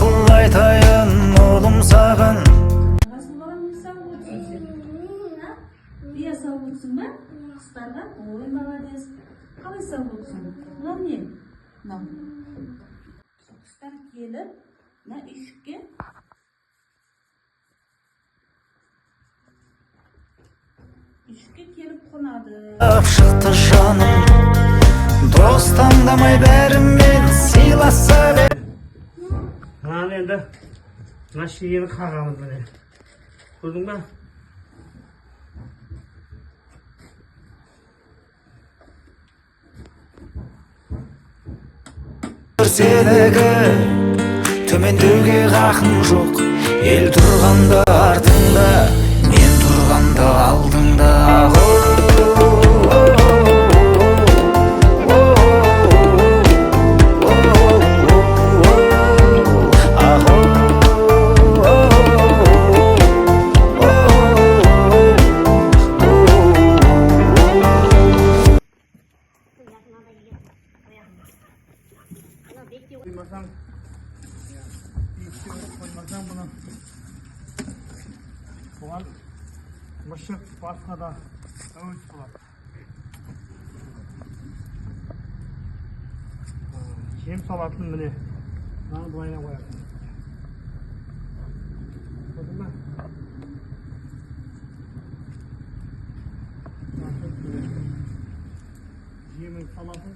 ақыл айтайын ұлым саған. Бия салып отырсың ба? Қыстарға? Ой, молодец. Қалай салып отырсың? Мынау не? Мынау. Қыстар келіп, мына үйшікке келіп қонады. Шықты жаным, дос таңдамай бәрімен сыйласа бер. Енді мына шегені қағамыз міне. Көрдің ба? Сенігі төмендеуге хақым жоқ. Ел тұрғанда артыңда, мен тұрғанда алдыңда. Koymasam, koymasam bunu. Soğan, mışık, başka da öğüt var. Жем салатын міне. Мынаны былайына қоясың. Көрдің ба? Жемін салатын.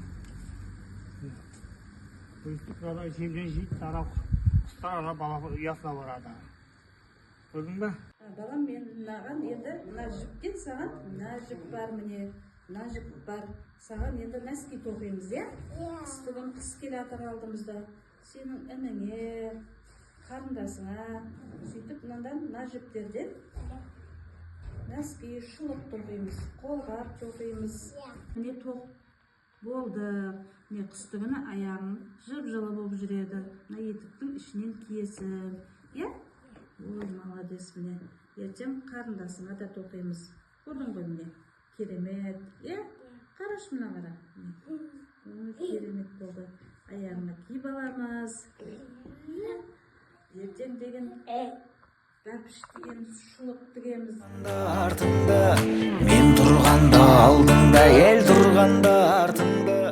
Өйстік адай жемден жейді, тарап құстар ана бала ұясына барады. Көрдің ба? Балам, мен мынаған енді мына жіптен саған, мына жіп бар міне, мына жіп бар. Саған енді нәски тоқимыз, е? Қыстығын қыс келатыр алдымызда. Сенің ініңе, қарындасыңа, сөйтіп мына жіптерден нәски, шұлық тоқимыз, қолғап тоқимыз. Міне тоқ болды. Міне қыстығына аяғың жып-жылы болып жүреді. Мына етіктің ішінен киесің. Е? Ой, молодец міне. Ертең қарындасыңа да тоқимыз. Көрдің ғой міне. Керемет. Е? Қараш мына қара. Керемет болды. Аяғына киіп аламыз. Ертең деген бәпіш деген шұлық тігеміз. Артыңда, мен тұрғанда алдыңда, ел тұрғанда артыңда.